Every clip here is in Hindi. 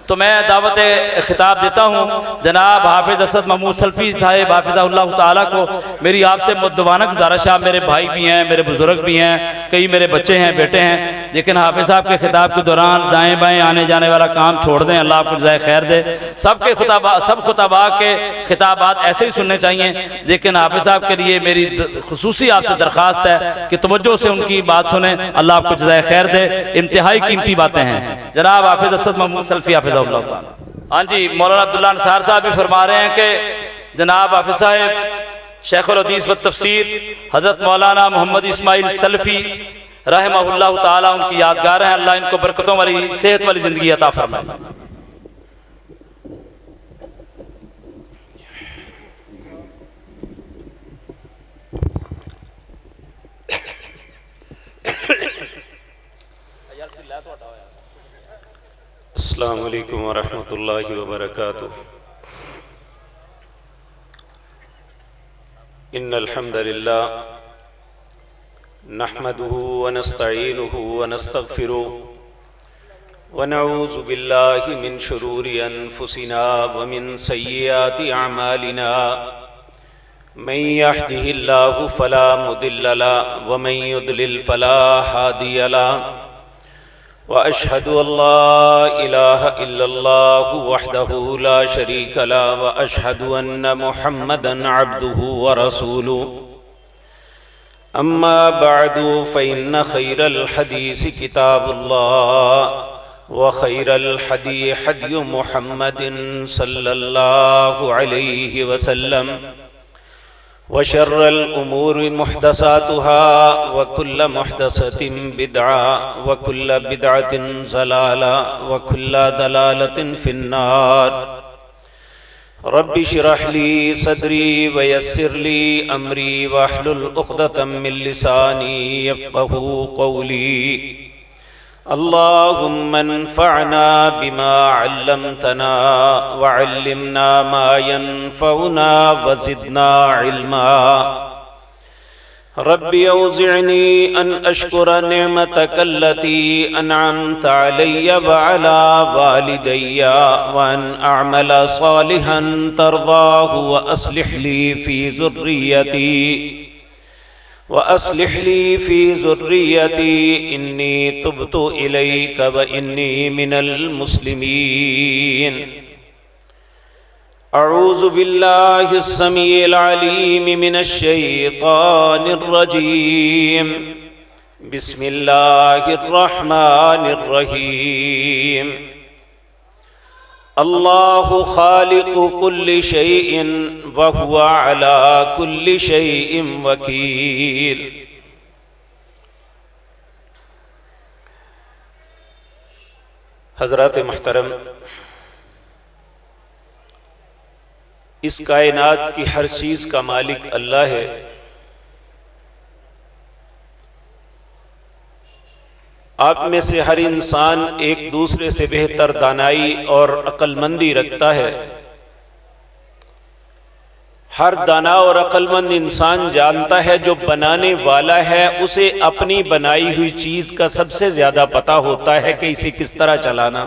तो मैं दावत खिताब देता हूँ जनाब हाफिज़ असद महमूद सल्फ़ी साहिब हाफिज़हुल्लाह ताला को। मेरी आपसे मुद्दवाना गुजारिश, आप मेरे भाई भी हैं, मेरे बुजुर्ग भी हैं, कई मेरे बच्चे हैं, बेटे हैं, लेकिन हाफिज़ साहब के खिताब के दौरान दाएँ बाएँ आने जाने वाला काम छोड़ दें। अल्लाह आपको जज़ाए खैर दे। सब खुताबा के खिताबात ऐसे ही सुनने चाहिए, लेकिन हाफिज़ साहब के लिए मेरी खुसूसी आपसे दरख्वास्त है कि तवज्जो से उनकी बात सुने। अल्लाह आपको जज़ाए खैर दे। इंतहाई कीमती बातें हैं जनाब हाफिज़ असद महमूद सल्फ़ी हाफिज़हुल्लाह ताला। हाँ जी, मौलाना अब्दुल्ला अंसार साहब भी फरमा रहे हैं कि जनाब हाफिज़ साहब शेखुल हदीस व तफसीर हज़रत मौलाना मोहम्मद इस्माइल सल्फ़ी रहमहुल्लाह ताला उनकी यादगार है। अल्लाह इनको बरकतों वाली सेहत वाली ज़िंदगी अता फरमाए। अस्सलामु अलैकुम वरहमतुल्लाहि वबरकातुह। इन्नल हम्दलिल्लाह नहमदुहु व नस्तईनुहु व नस्तगफिरुहु व नऊज़ु बिल्लाहि मिन शुरूरि अनफुसिना व मिन सय्यिआति अअमालिना। मन यहदिहिल्लाहु फला मुदिल्ल लहु व मन युद्लिल फला हादिय लहु। व अशहदु अल्ला इलाहा इल्लल्लाहु वहदहु ला शरीक लहु व अशहदु अन्न मुहम्मदन अब्दुहु व रसूलुहु। अम्मा बअदु फ़इन्न खैरल हदीस किताबुल्लाह व खैरल हदी हदी मुहम्मदिन सल्लल्लाहु अलैहि वसल्लम व शर्रल उमूरि मुहदसातुहा व कुल्ल मुहदसतिन बिदअ व कुल्ल बिदअतिन ज़लाला व कुल्ल दलालतिन फिन्नार। रब्बि इश्रह ली सदरी व यस्सिर ली अमरी वहलुल उक़दतम मिन लिसानी यफ़क़हू क़ौली। अल्लाहुम्मा अन्फ़अना बिमा अल्लमतना व अल्लिमना मा यनफ़उना व ज़िदना इल्मा। रब्बि औज़िअनी अन अश्कुरा निअमतक अल्लती अनअमत अलैया व अला वालिदैया व अन अअमला सालिहन तर्ज़ाहु व अस्लिह ली फ़ी ज़ुर्रियती इन्नी तुब्तु इलैका व इन्नी मिनल मुस्लिमीन। अऊज़ु बिल्लाहि स्समीइल अलीम मिनश शैतानिर रजीम। बिस्मिल्लाहिर रहमानिर रहीम। अल्लाहु खालिक़ु कुल्लि शैइन व हुवा अला कुल्लि शैइन वकील। हज़रात मुहतरम, इस कायनात की हर चीज का मालिक अल्लाह है। आप में से हर इंसान एक दूसरे से बेहतर दानाई और अक्लमंदी रखता है। हर दाना और अक्लमंद इंसान जानता है जो बनाने वाला है उसे अपनी बनाई हुई चीज का सबसे ज्यादा पता होता है कि इसे किस तरह चलाना।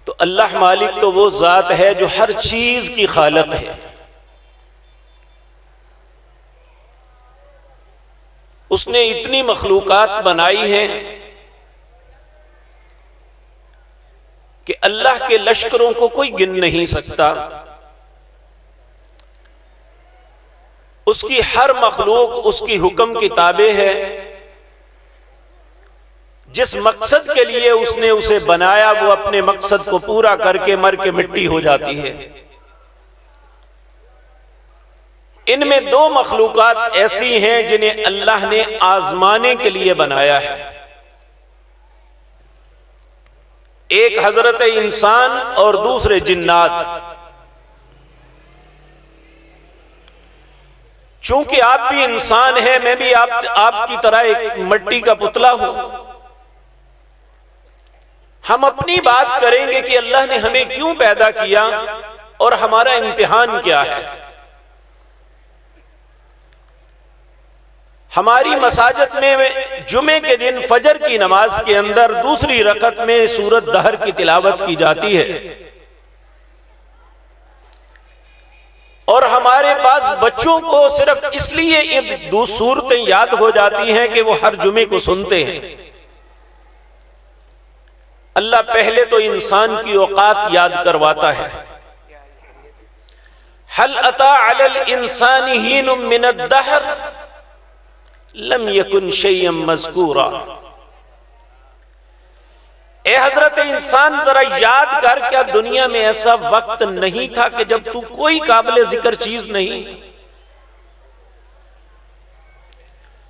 तो अल्लाह मालिक तो वो जात है जो हर चीज की खालिक है। उसने इतनी मखलूकात बनाई हैं कि अल्लाह के लश्करों को कोई गिन नहीं सकता। उसकी हर मखलूक उसकी हुक्म की ताबे है। जिस मकसद के लिए उसने उसे बनाया वो अपने मकसद को पूरा करके मर के मिट्टी हो जाती है। इनमें दो मखलूकात ऐसी हैं जिन्हें अल्लाह ने आजमाने के लिए बनाया है। एक हजरत इंसान और दूसरे जिन्नात। चूंकि आप भी इंसान हैं, मैं भी आपकी तरह एक मिट्टी का पुतला हूं। हम अपनी बात करेंगे कि अल्लाह ने हमें क्यों पैदा किया और हमारा इम्तिहान क्या है। हमारी मसाजिद में जुमे के दिन फजर की नमाज के अंदर दूसरी रकत में सूरत दहर की तिलावत की जाती है, और हमारे पास बच्चों को सिर्फ इसलिए ये दो सूरतें याद हो जाती हैं कि वो हर जुमे को सुनते हैं। अल्लाह पहले तो इंसान की औकात याद करवाता है। हल अता अलल इंसानी हीनुम मिनद दहर लम यकुन शैय्यम मज़कूरा। ए हजरत इंसान, जरा याद कर, क्या दुनिया में ऐसा वक्त नहीं था कि जब तू कोई काबिल जिक्र चीज नहीं?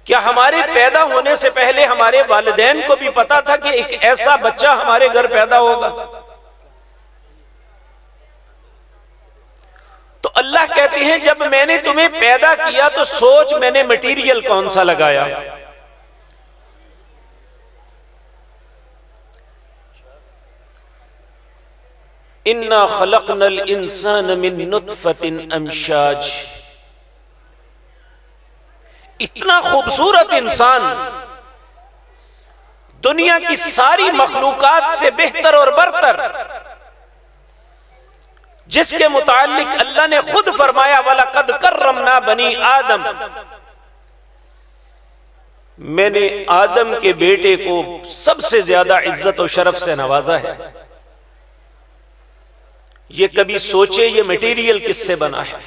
क्या हमारे पैदा होने से पहले हमारे वालिदैन को भी पता था कि एक ऐसा बच्चा हमारे घर पैदा होगा? तो अल्लाह कहते हैं, जब मैंने तुम्हें पैदा किया तो सोच मैंने मटेरियल कौन सा लगाया। इन्ना खलकनल इंसान मिन नुत्फतिन अमशाज। इतना खूबसूरत इंसान, दुनिया की सारी मखलूकात से बेहतर और बरतर, जिसके मुताल्लिक अल्लाह ने खुद फरमाया वलक़द कर्रमना बनी आदम, मैंने आदम के बेटे को सबसे ज्यादा इज्जत और शरफ से नवाजा है। ये कभी सोचे ये मटेरियल किससे बना है?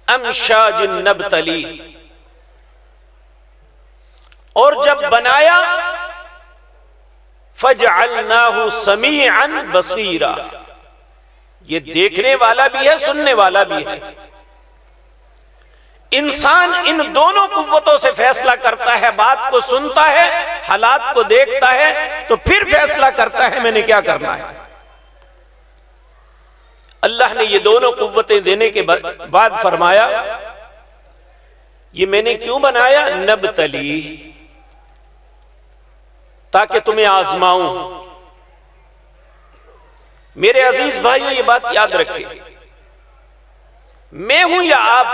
अमशाजिन नबतली। और जब बनाया फजअलनाहु समीअन बसीरा, ये देखने वाला भी है, सुनने वाला भी है। इंसान इन दोनों कुव्वतों से फैसला करता है, बात को सुनता है, हालात को देखता है, तो फिर फैसला करता है मैंने क्या करना है। अल्लाह ने ये दोनों कुव्वतें देने के बाद फरमाया, ये मैंने क्यों बनाया? नबतली, ताकि तुम्हें आजमाऊं। मेरे अजीज भाइयों, ये बात याद रखें, मैं हूं या आप,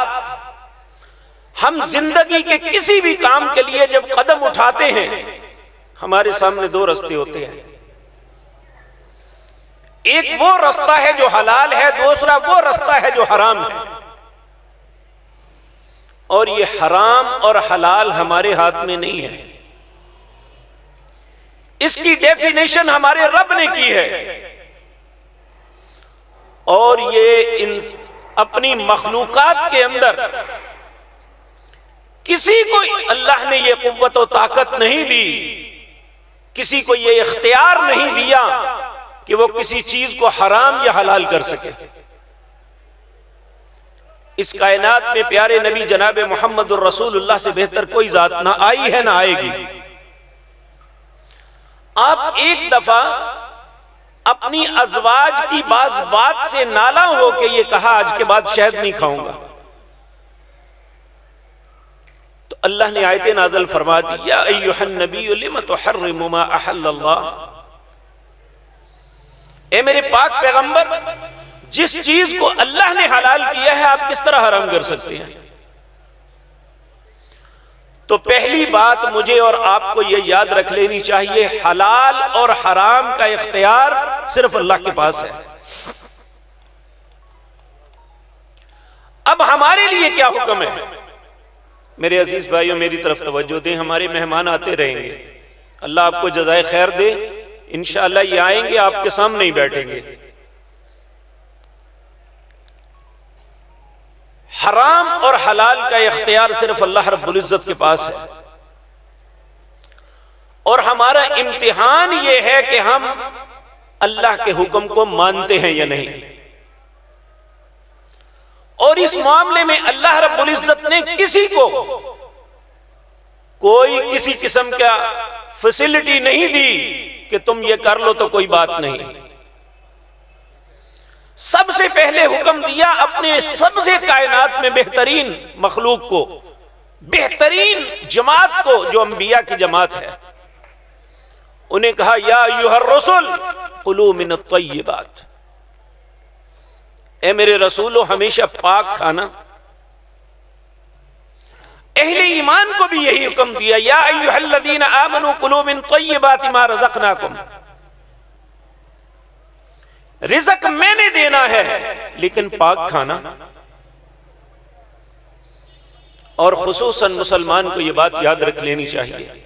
हम जिंदगी के किसी भी काम के लिए जब कदम उठाते हैं, हमारे सामने दो रास्ते होते हैं। एक वो रास्ता है जो हलाल है, दूसरा वो रास्ता है जो हराम है। और ये हराम और हलाल हमारे हाथ में नहीं है, इसकी डेफिनेशन हमारे रब ने की है। और ये अपनी मखलूकात के अंदर किसी को अल्लाह ने ये कुव्वत और ताकत नहीं दी, किसी को ये इख्तियार नहीं दिया कि वो किसी चीज को हराम या हलाल कर सके। इस कायनात में प्यारे नबी जनाब मोहम्मद रसूलुल्लाह से बेहतर कोई जात ना आई है ना आएगी। आप एक दफा अपनी अजवाज की बात से नाला हो के ये कहा आज के बाद शहद नहीं खाऊंगा, तो अल्लाह ने आयतें नाज़िल फरमा दी, या अय्युहन नबी लिमा तुहर्रिमु मा अहल्लल्लाह। ए मेरे पाक पैगंबर, जिस चीज को अल्लाह ने हलाल किया है आप किस तरह हराम कर सकते हैं? तो पहली बात मुझे और आपको यह याद रख लेनी चाहिए, हलाल और हराम का इख्तियार सिर्फ अल्लाह के पास है। अब हमारे लिए क्या हुक्म है? मेरे अजीज भाइयों, मेरी तरफ तवज्जो दें, हमारे मेहमान आते रहेंगे, अल्लाह आपको जज़ाए खैर दे। इंशाअल्लाह ये आएंगे, आपके सामने ही बैठेंगे। हराम और हलाल का इख्तियार सिर्फ अल्लाह रब्बुल इज्जत के पास है, और हमारा इम्तिहान ये है कि हम अल्लाह के हुक्म को मानते हैं या नहीं। और इस मामले में अल्लाह रब्बुल इज्जत ने किसी को कोई किसी किस्म का फैसिलिटी नहीं दी कि तुम ये कर लो तो कोई बात नहीं। सबसे पहले हुक्म दिया अपने सबसे कायनात में बेहतरीन मखलूक को, बेहतरीन जमात को, जो अंबिया की जमात है, उन्हें कहा या अय्युहर रसूल कुलू मिनत तय्यिबात। ए मेरे रसूलो, हमेशा पाक खाना। अहले ईमान को भी यही हुक्म दिया, या अय्युहल्लज़ीना आमनू कुलू मिन तय्यिबाति मा रज़क़नाकुम, रिज़्क मैंने देना है लेकिन पाक खाना। और खुसूसन मुसलमान को यह बात याद रख लेनी चाहिए,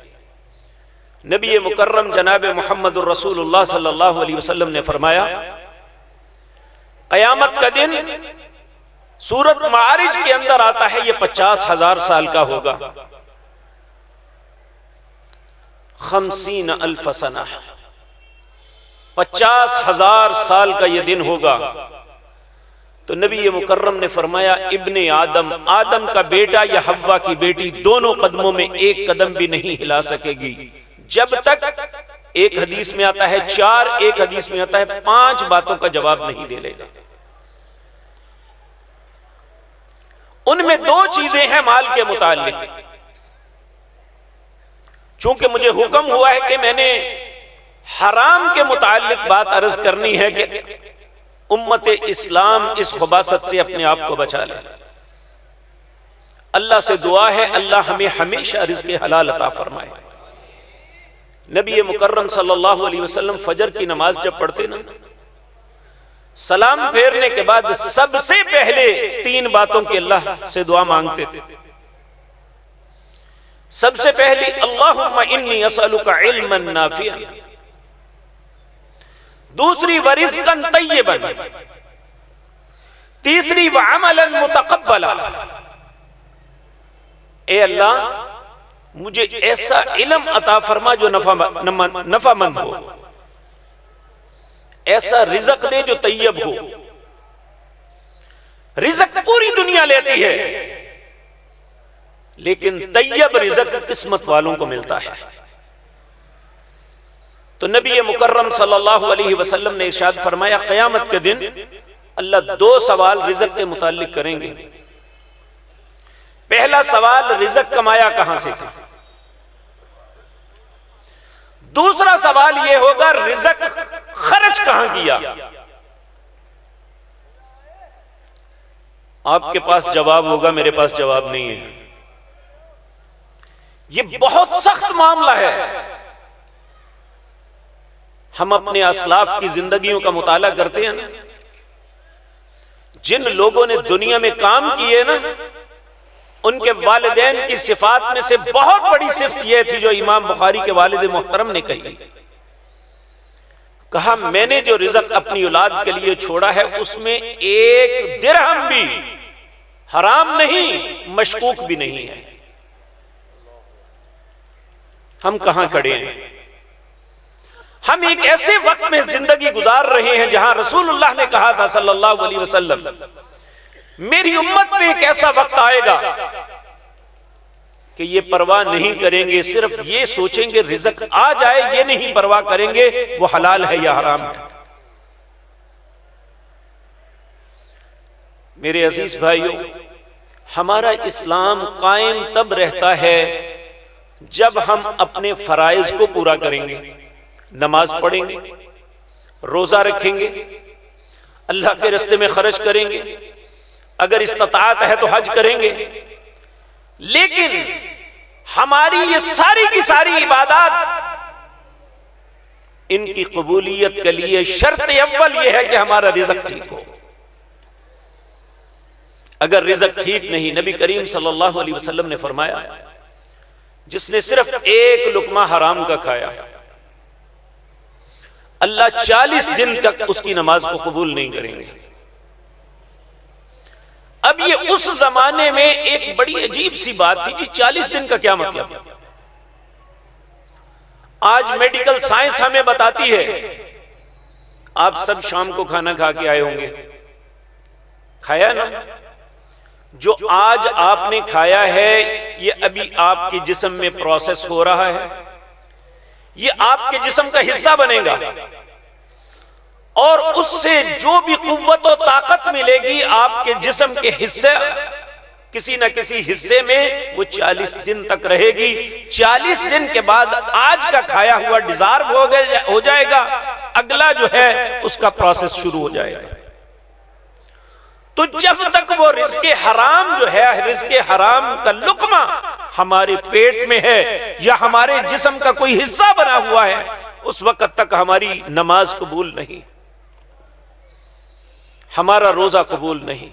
नबी मुकर्रम जनाब मुहम्मदुर रसूलुल्लाह सल्लल्लाहु अलैहि वसल्लम ने फरमाया, क़यामत का दिन सूरत मारिज के अंदर आता है, यह 50,000 साल का होगा, 50,000 सना, 50,000 साल का यह दिन होगा। तो नबी मुकर्रम ने फरमाया, इब्ने आदम, आदम का बेटा या हव्वा की बेटी दोनों कदमों में एक कदम भी नहीं हिला सकेगी जब तक, एक हदीस में आता है 4, एक हदीस में आता है 5 बातों का जवाब नहीं दे लेगा। उनमें 2 चीजें हैं माल के मुताल्लिक। चूंकि मुझे हुक्म हुआ है कि मैंने हराम के मुताल्लिक बात अर्ज करनी है कि उम्मत इस्लाम इस खुबासत से अपने आप को बचा ले। अल्लाह से दुआ है, अल्लाह हमें हमेशा रिज़्क़ हलाल अता फरमाए। नबी मुकर्रम सल्लल्लाहु अलैहि वसल्लम फजर की नमाज जब पढ़ते ना, सलाम फेरने के बाद सबसे पहले 3 बातों की अल्लाह से दुआ मांगते थे। सबसे पहली, अल्लाहुम्मा इन्नी असअलुका इल्मन नाफिअन, दूसरी वरिज़्क़न तय्यबन, तीसरी व अमलन मुतक़ब्बला। ए अल्लाह, मुझे ऐसा इल्म अता फरमा जो नफामंद हो, ऐसा रिज़्क़ दे जो तय्यब हो। रिज़्क़ पूरी दुनिया लेती है, लेकिन तय्यब रिज़्क़ किस्मत वालों को मिलता है। तो नबी मुकर्रम सल्लल्लाहु अलैहि वसल्लम ने इरशाद फरमाया, क़यामत के दिन अल्लाह 2 सवाल रिज़्क़ के मुताल्लिक करेंगे। पहला सवाल, रिज़्क़ कमाया कहां से? दूसरा सवाल यह होगा, रिज़्क़ खर्च कहां किया? आपके पास जवाब होगा, मेरे पास जवाब नहीं है। यह बहुत सख्त मामला है। हम अपने असलाफ की जिंदगियों का मुताला करते हैं ना, जिन लोगों ने दुनिया में काम किए ना, उनके वालिदैन की सिफात में से बहुत बड़ी सिफत यह थी जो इमाम बुखारी के वालिद मोहतरम ने कही। कहा, मैंने जो रिज़्क़ अपनी औलाद के लिए छोड़ा है उसमें 1 दिरहम भी हराम नहीं, मशकूक भी नहीं है। हम कहां खड़े हैं? हम एक ऐसे वक्त में जिंदगी गुजार रहे हैं जहां रसूलुल्लाह ने कहा था सल्लल्लाहु अलैहि वसल्लम, मेरी उम्मत में एक ऐसा वक्त आएगा कि ये परवाह नहीं करेंगे, सिर्फ ये सोचेंगे रिज़्क़ आ जाए, ये नहीं परवाह करेंगे वो हलाल है या हराम है। मेरे अजीज भाइयों, हमारा इस्लाम कायम तब रहता है जब हम अपने फराइज को पूरा करेंगे, नमाज पढ़ेंगे, रोजा रखेंगे, अल्लाह के रास्ते में खर्च करेंगे, अगर इस्ताअत है तो हज करेंगे। लेकिन हमारी ये सारी की सारी इबादत, इनकी कबूलियत के लिए शर्त अव्वल यह है कि हमारा रिज़्क़ ठीक हो। अगर रिज़्क़ ठीक नहीं, नबी करीम सल्लल्लाहु अलैहि वसल्लम ने फरमाया, जिसने सिर्फ 1 लुक़मा हराम का खाया, अल्लाह 40 दिन तक उसकी नमाज को कबूल नहीं करेंगे। अब ये उस जमाने में एक बड़ी अजीब सी बात थी कि 40 दिन का क्या मतलब? आज मेडिकल साइंस हमें बताती है, आप सब शाम को खाना खा के आए होंगे, खाया ना? जो आज आपने खाया है ये अभी आपके जिस्म में प्रोसेस हो रहा है, ये आपके जिस्म का हिस्सा बनेगा और उससे जो भी कुव्वत और ताकत मिलेगी आपके जिस्म के हिस्से, किसी न किसी हिस्से में वो 40 दिन तक रहेगी। 40 दिन के बाद आज का खाया हुआ डिजॉल्व हो जाएगा, अगला जो है उसका प्रोसेस शुरू हो जाएगा। तो जब तक वो रिज़्क़े हराम जो है, रिज़्क़े हराम का लुक़मा हमारे पेट में है या हमारे जिस्म का कोई हिस्सा बना हुआ है, उस वक्त तक हमारी नमाज कबूल नहीं, हमारा रोजा कबूल नहीं।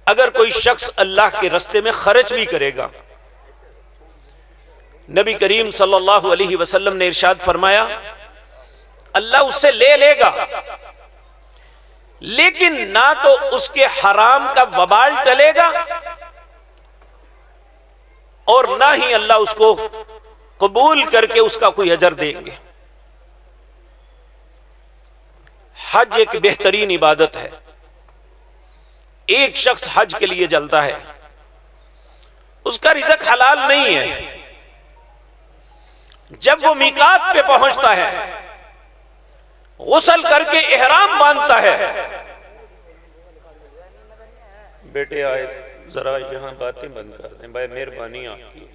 अगर कोई शख्स अल्लाह के रास्ते में खर्च भी करेगा, नबी करीम सल्लल्लाहु अलैहि वसल्लम ने इरशाद फरमाया, अल्लाह उससे ले लेगा, लेकिन ना तो उसके हराम का वबाल टलेगा और ना ही अल्लाह उसको कबूल करके उसका कोई अजर देंगे। हज एक बेहतरीन इबादत है। एक शख्स हज के लिए चलता है, उसका रिज़्क़ हलाल नहीं है। जब वो मीकात पे पहुंचता है, गुस्ल करके इहराम बांधता है, बेटे आए जरा यहां बातें बंद कर दें भाई, मेहरबानी आपकी।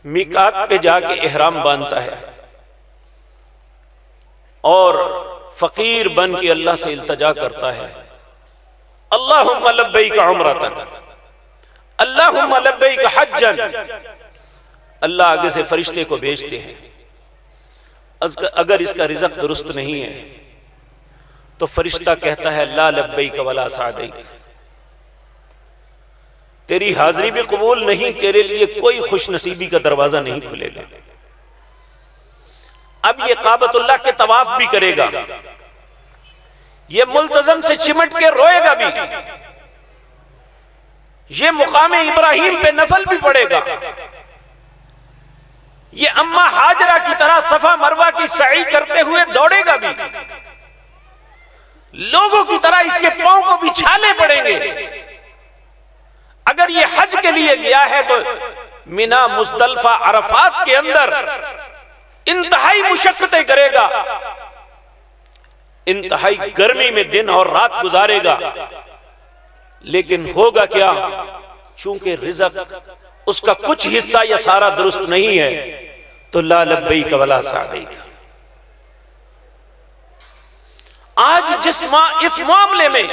मीकात पे जाके इहराम बांधता है और फकीर बन के अल्लाह से इल्तजा करता है, अल्लाहुम्मा लब्बैक उम्रतन, अल्लाहुम्मा लब्बैक हज्जन। अल्लाह आगे से फरिश्ते को भेजते हैं, अगर इसका रिज़्क़ दुरुस्त नहीं है तो फरिश्ता कहता है ला लब्बैक वला सादैक, तेरी हाजिरी भी कबूल नहीं, तेरे लिए कोई खुश नसीबी का दरवाजा नहीं खुलेगा। अब ये काबतुल्लाह के तवाफ भी करेगा, ये मुल्तजम से चिमट के रोएगा भी, ये मुकामे इब्राहिम पे नफल भी पड़ेगा, ये अम्मा हाजरा की तरह सफा मरवा की सई करते हुए दौड़ेगा भी, लोगों की तरह इसके पांव को भी छाले पड़ेंगे। अगर ये हज के लिए गया है तो मिना, मुज़दलिफा, अरफात के अंदर इंतहाई मुशक्कतें करेगा, इंतहाई गर्मी में दिन और रात गुजारेगा, लेकिन होगा क्या, चूंकि रिज़्क़ उसका कुछ हिस्सा या सारा दुरुस्त नहीं है, तो ला लब्बैक वला सादैक। आज इस मामले में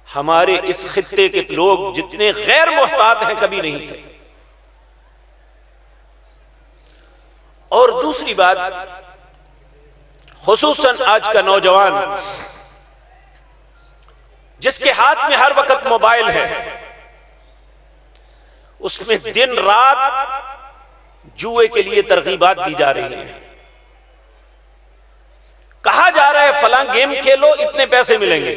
हमारे इस खित्ते के लोग जितने गैर मुहतात हैं कभी नहीं थे। और दूसरी बात, खुसूसन आज का नौजवान जिसके हाथ में हर वक्त मोबाइल है, उसमें दिन रात जुए के लिए तरगीबात दी जा रही है। कहा जा रहा है फलां गेम खेलो, इतने पैसे मिलेंगे।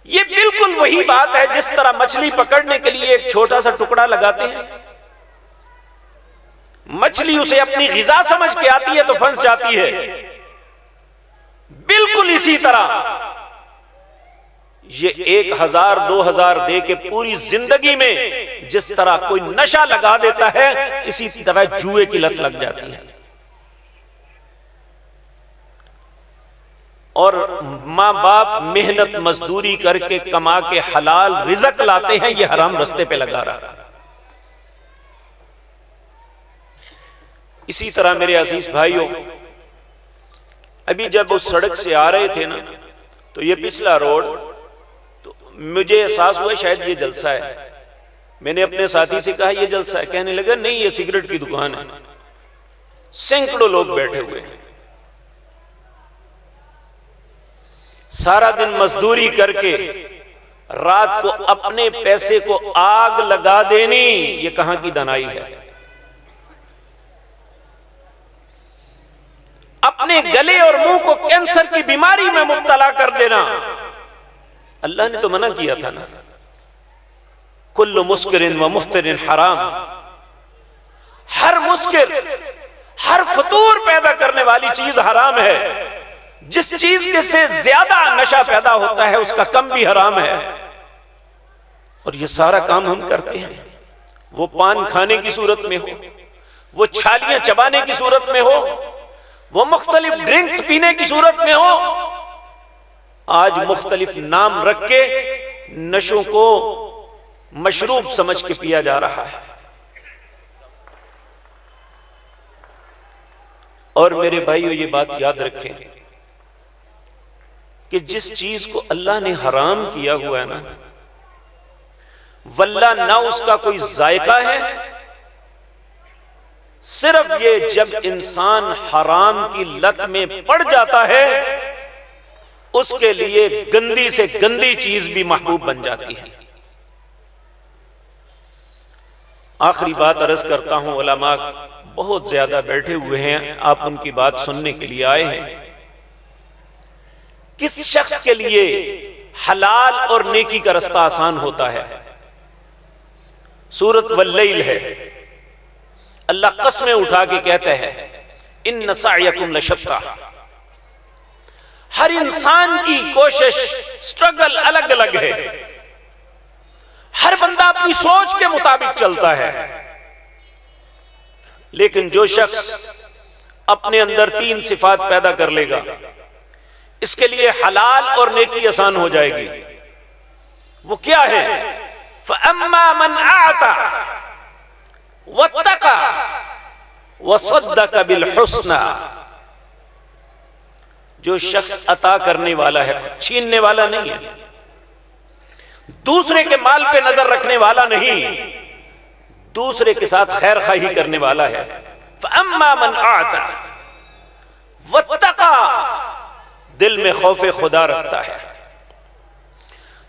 ये बिल्कुल वही बात है जिस तरह मछली पकड़ने के लिए एक छोटा सा टुकड़ा लगाते हैं, मछली उसे अपनी ग़िज़ा समझ के आती है तो फंस जाती है। बिल्कुल इसी तरह ये 1000 2000 दे के पूरी जिंदगी में जिस तरह कोई नशा लगा देता है, इसी तरह जुए की लत लग जाती है। और माँ बाप मेहनत मजदूरी करके कमा के हलाल रिज़्क़ लाते हैं, ये हराम रास्ते पे लगा रहा। इसी तरह मेरे अजीज भाइयों, अभी जब उस सड़क से आ रहे थे ना, तो ये पिछला रोड, तो मुझे एहसास हुआ शायद ये जलसा है। मैंने अपने साथी से कहा ये जलसा है, कहने लगा नहीं ये सिगरेट की दुकान है, सैकड़ों लोग बैठे हुए हैं, सारा दिन मजदूरी करके रात को अपने पैसे को आग लगा देनी, ये कहां की दानाई है। अपने गले और मुंह को कैंसर की बीमारी में मुब्तला कर देना, अल्लाह ने तो मना किया था ना, कुल्लु मुस्किरिन व मुफ्तिरिन हराम। हर मुस्किर, हर फतूर पैदा करने वाली चीज हराम है। जिस चीज के से ज्यादा नशा पैदा होता है उसका कम भी हराम है। और ये सारा काम हम करते हैं, वो पान खाने की सूरत में हो, वो छालियां चबाने की सूरत में हो, वो मुख्तलिफ ड्रिंक्स पीने की सूरत में हो। आज मुख्तलिफ नाम रख के नशों को मशरूब समझ के पिया जा रहा है। और मेरे भाइयों, ये बात याद रखें कि जिस चीज को अल्लाह ने हराम किया हुआ है ना, वल्ला ना उसका कोई जायका है, सिर्फ ये जब इंसान हराम की लत में पड़ जाता है उसके लिए गंदी से गंदी चीज भी महबूब बन जाती है। आखिरी बात अर्ज करता हूं, उलमा बहुत ज्यादा बैठे हुए हैं, आप उनकी बात सुनने के लिए आए हैं। किस शख्स के लिए हलाल और नेकी का रास्ता आसान होता है? सूरत वल्लैल है, अल्लाह कसमें उठा के कहते हैं इन्न सअयकुम लशत्ता। हर इंसान की कोशिश, स्ट्रगल अलग अलग है। हर बंदा अपनी सोच के मुताबिक चलता है, लेकिन जो शख्स अपने अंदर 3 सिफात पैदा कर लेगा, इसके लिए हलाल और नेकी आसान हो जाएगी। वो क्या है? फअम्मा मन आता वत्तका वसद्दक बिल हुस्ना। जो शख्स अता करने वाला है, छीनने वाला नहीं है, दूसरे के माल पे नजर रखने वाला नहीं, दूसरे के साथ खैर खाही करने वाला है। फअम्मा मन आता वत्तका, दिल में खौफे खुदा रखता है,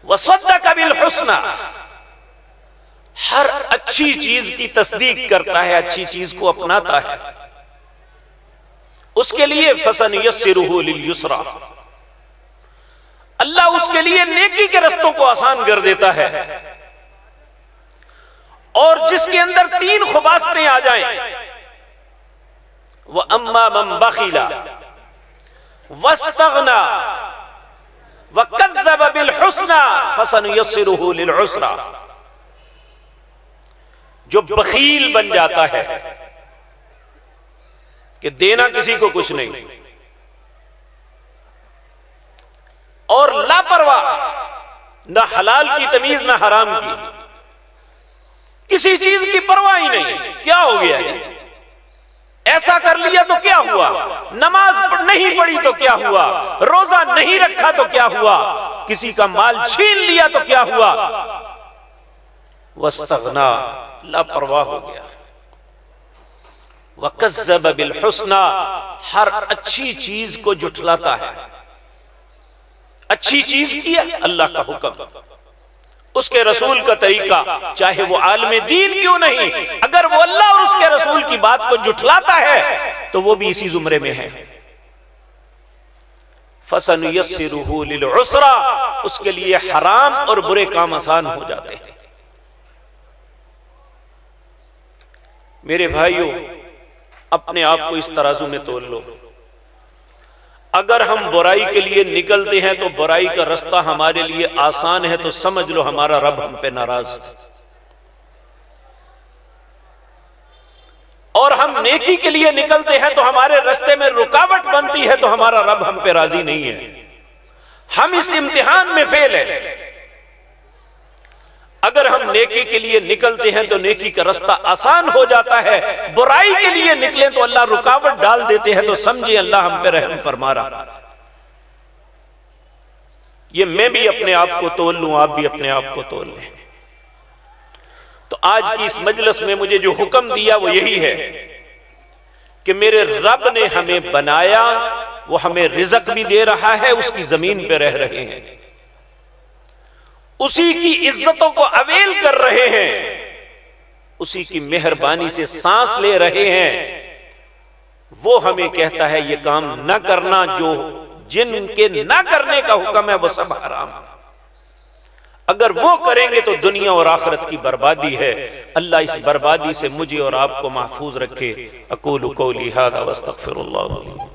वसद्दक बिल हुस्ना, हर अच्छी चीज की तस्दीक करता है, अच्छी चीज को अपनाता है, उसके लिए फसनयस्सिरुहु लिल युस्रा, अल्लाह उसके लिए नेकी के रस्तों को आसान कर देता है। और जिसके अंदर 3 खुबासतें आ जाएं, वह अम्मा मन बखिला वस्तगना वकज़्ज़ब बिल हुस्ना फसनयस्सिरुहु लिल उसरा। जो बखील बन जाता है कि देना किसी को कुछ नहीं, और लापरवाह, ना हलाल की तमीज ना हराम की, किसी चीज की परवाह ही नहीं, क्या हो गया है, ऐसा कर लिया तो क्या हुआ, नमाज नहीं पढ़ी तो क्या हुआ, रोजा नहीं रखा तो क्या हुआ, किसी का माल छीन लिया तो क्या हुआ, वस्तगना, लापरवाह हो गया। वकज़्ज़ब बिल हुस्ना, हर अच्छी चीज को जुठलाता है। अच्छी चीज किया, अल्लाह का हुक्म, उसके रसूल का तरीका, चाहे वो आलम दीन क्यों नहीं, अगर वो अल्लाह और उसके रसूल की बात को जुठलाता है तो वो भी इसी जुमरे में है। फसनयस्सिरुहु लिल उसरा, उसके लिए हराम और बुरे काम आसान हो जाते हैं। मेरे भाइयों, अपने आप को इस तराजू में तोल लो। अगर हम बुराई के लिए निकलते हैं तो बुराई का रास्ता हमारे लिए आसान है, तो समझ लो हमारा रब हम पे नाराज है। और हम नेकी के लिए निकलते हैं तो हमारे रास्ते में रुकावट बनती है, तो हमारा रब हम पे राजी नहीं है। हम इस इम्तिहान में फेल है। अगर हम नेकी के लिए निकलते हैं तो नेकी का रास्ता आसान हो जाता है, बुराई के लिए निकले तो अल्लाह रुकावट डाल देते हैं, तो समझे अल्लाह हम पे रहम फरमा रहा। ये मैं भी अपने आप को तोल लूं, आप भी अपने आप को तोल लें। तो आज की इस मजलिस में मुझे जो हुक्म दिया वो यही है कि मेरे रब ने हमें बनाया, वो हमें रिज़्क भी दे रहा है, उसकी जमीन पे रह रहे हैं, उसी की इज्जतों को अवेल कर रहे हैं, उसी की मेहरबानी से सांस ले रहे हैं। वो हमें कहता है ये काम न करना, जो जिनके न करने का हुक्म है वो सब हराम। अगर वो करेंगे तो दुनिया और आखिरत की बर्बादी है। अल्लाह इस बर्बादी से मुझे और आपको महफूज रखे। अकूलु कौली हादा वस्तगफिरुल्लाह।